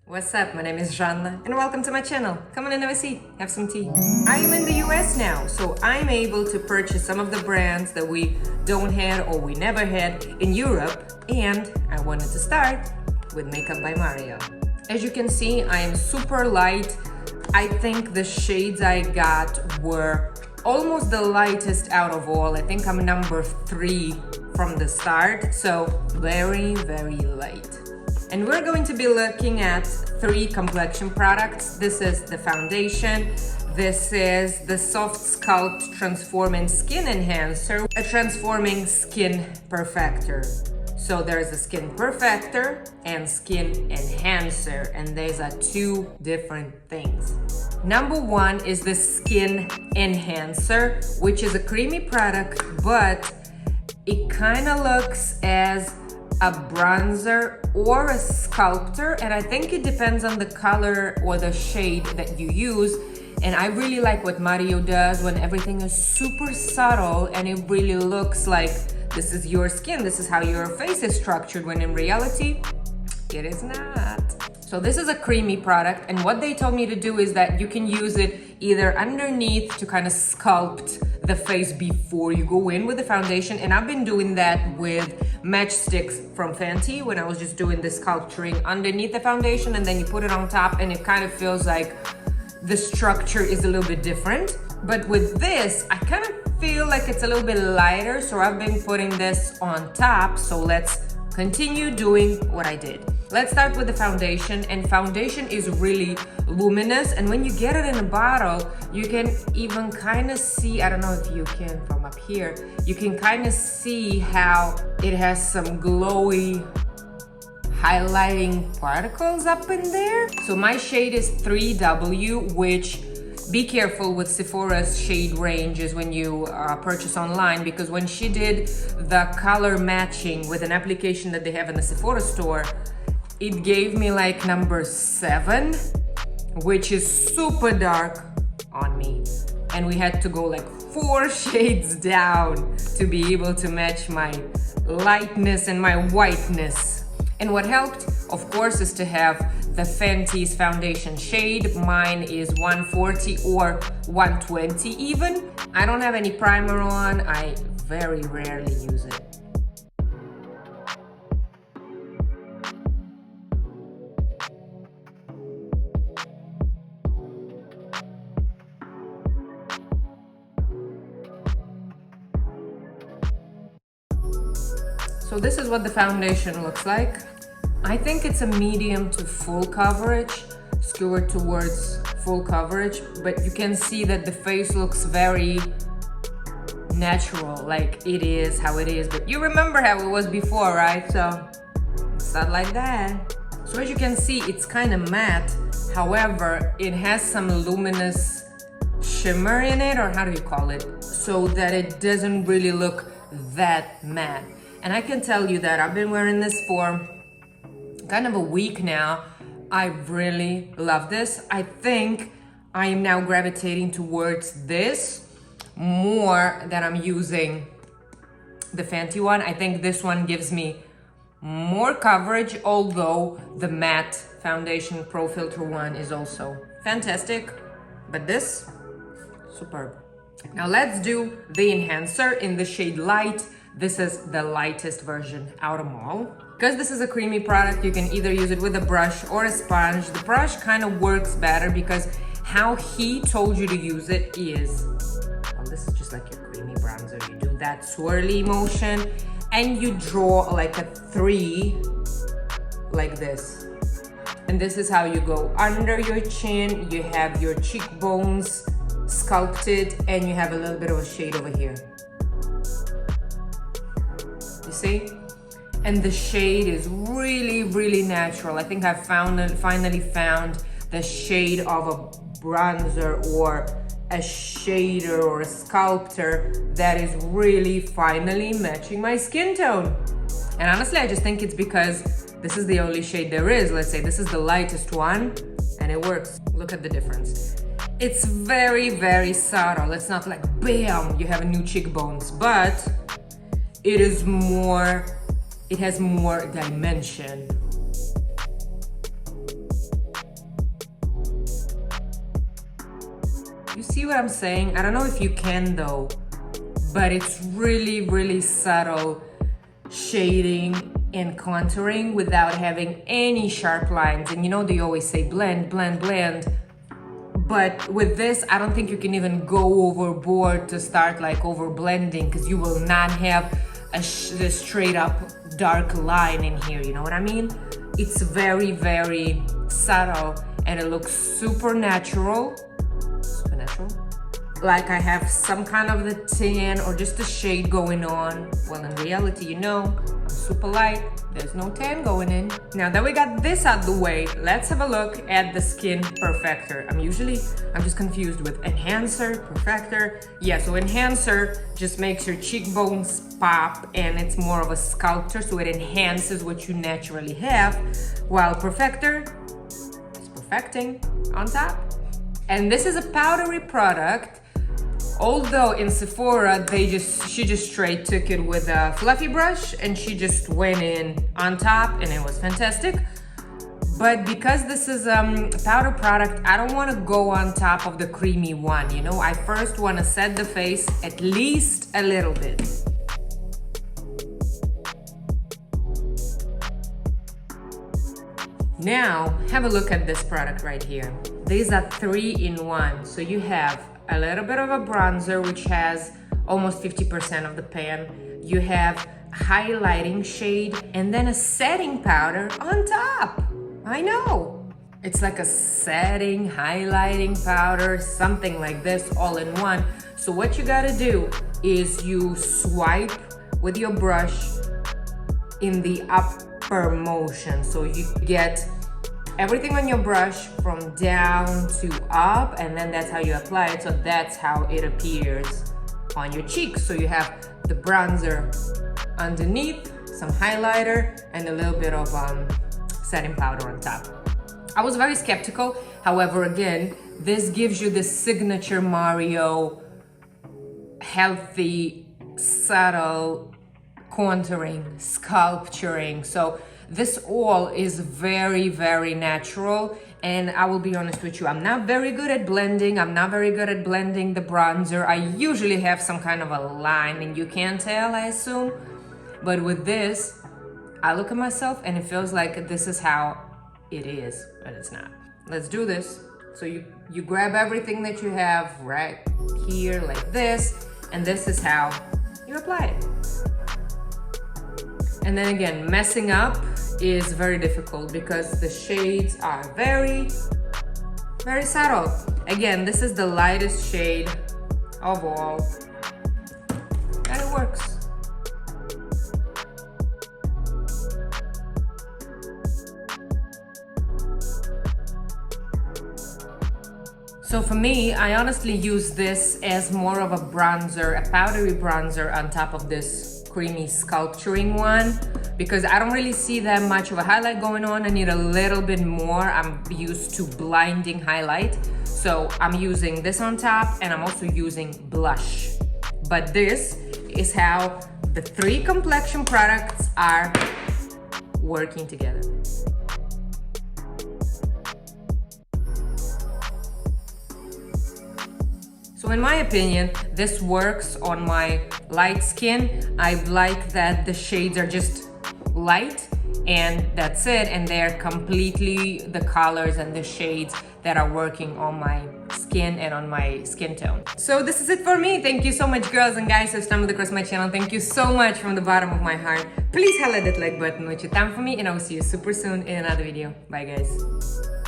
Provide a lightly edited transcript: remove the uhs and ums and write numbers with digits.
What's up? My name is Жанна and welcome to my channel. Come on and have a seat, have some tea. I am in the US now, so I'm able to purchase some of the brands that we don't have or we never had in Europe, and I wanted to start with Makeup by Mario. As you can see, I am super light. I think the shades I got were almost the lightest out of all. I think I'm number 3 from the start, so very, very light. And we're going to be looking at 3 complexion products. This is the foundation. This is the SOFTSCULPT Transforming Skin Enhancer, a Transforming Skin Perfector. So there's a Skin Perfector and Skin Enhancer, and these are 2 different things. Number 1 is the Skin Enhancer, which is a creamy product, but it kind of looks as a bronzer or a sculptor, and I think it depends on the color or the shade that you use. And I really like what Mario does when everything is super subtle and it really looks like this is your skin, this is how your face is structured, when in reality it is not. So this is a creamy product, and what they told me to do is that you can use it either underneath to kind of sculpt the face before you go in with the foundation, and I've been doing that with matchsticks from Fenty when I was just doing the sculpturing underneath the foundation, and then you put it on top and it kind of feels like the structure is a little bit different. But with this, I kind of feel like it's a little bit lighter, so I've been putting this on top. So let's continue doing what I did. Let's start with the foundation, and foundation is really luminous, and when you get it in a bottle, you can even kind of see, I don't know if you can from up here, you can kind of see how it has some glowy highlighting particles up in there. So my shade is 3W, which be careful with Sephora's shade ranges when you purchase online, because when she did the color matching with an application that they have in the Sephora store, it gave me like number 7, which is super dark on me. And we had to go like 4 shades down to be able to match my lightness and my whiteness. And what helped, of course, is to have the Fenty's foundation shade. Mine is 140 or 120 even. I don't have any primer on. I very rarely use it. So this is what the foundation looks like. I think it's a medium to full coverage, skewed towards full coverage, but you can see that the face looks very natural, like it is how it is. But you remember how it was before, right? So it's not like that. So as you can see, it's kind of matte. However, it has some luminous shimmer in it, or how do you call it? So that it doesn't really look that matte. And I can tell you that I've been wearing this for kind of a week now. I really love this. I think I am now gravitating towards this more than I'm using the Fenty one. I think this one gives me more coverage, although the matte foundation Pro Filter one is also fantastic. But this, superb. Now let's do the enhancer in the shade Light. This is the lightest version out of them all. Because this is a creamy product, you can either use it with a brush or a sponge. The brush kind of works better because how he told you to use it is, well, this is just like your creamy bronzer. You do that swirly motion and you draw like a 3 like this. And this is how you go under your chin. You have your cheekbones sculpted and you have a little bit of a shade over here. You see? And the shade is really, really natural. I think I finally found the shade of a bronzer or a shader or a sculptor that is really finally matching my skin tone. And honestly, I just think it's because this is the only shade there is. Let's say this is the lightest one and it works. Look at the difference. It's very, very subtle. It's not like bam, you have a new cheekbones, but it is more, it has more dimension. See what I'm saying? I don't know if you can though, but it's really, really subtle shading and contouring without having any sharp lines. And you know, they always say blend, blend, blend. But with this, I don't think you can even go overboard to start like over blending, because you will not have this straight up dark line in here, you know what I mean? It's very, very subtle and it looks super natural. Super natural? Like I have some kind of the tan or just a shade going on. Well, in reality, you know, I'm super light. There's no tan going in. Now that we got this out the way, let's have a look at the Skin Perfector. I'm just confused with Enhancer, Perfector. Yeah, so Enhancer just makes your cheekbones pop and it's more of a sculptor, so it enhances what you naturally have, while Perfector is perfecting on top. And this is a powdery product. Although in Sephora, she just straight took it with a fluffy brush and she just went in on top and it was fantastic. But because this is a powder product, I don't want to go on top of the creamy one, you know? I first want to set the face at least a little bit. Now, have a look at this product right here. These are 3-in-1, so you have a little bit of a bronzer, which has almost 50% of the pan. You have highlighting shade and then a setting powder on top. I know. It's like a setting, highlighting powder, something like this all in one. So what you gotta do is you swipe with your brush in the upper motion. So you get everything on your brush from down to up, and then that's how you apply it. So that's how it appears on your cheeks. So you have the bronzer underneath, some highlighter, and a little bit of setting powder on top. I was very skeptical. However, again, this gives you the signature Mario healthy, subtle contouring, sculpturing. So this all is very, very natural. And I will be honest with you, I'm not very good at blending. I'm not very good at blending the bronzer. I usually have some kind of a line and you can't tell, I assume. But with this, I look at myself and it feels like this is how it is, but it's not. Let's do this. So you grab everything that you have right here like this, and this is how you apply it. And then again, messing up is very difficult because the shades are very, very subtle. Again, this is the lightest shade of all, and it works. So for me, I honestly use this as more of a bronzer, a powdery bronzer on top of this creamy sculpturing one, because I don't really see that much of a highlight going on. I need a little bit more. I'm used to blinding highlight. So I'm using this on top, and I'm also using blush. But this is how the three complexion products are working together. So in my opinion, this works on my light skin. I like that the shades are just light and that's it, and they're completely the colors and the shades that are working on my skin and on my skin tone. So this is it for me. Thank you so much, girls and guys, who stumbled across my channel. Thank you so much from the bottom of my heart. Please highlight that like button with your time for me, and I will see you super soon in another video. Bye guys.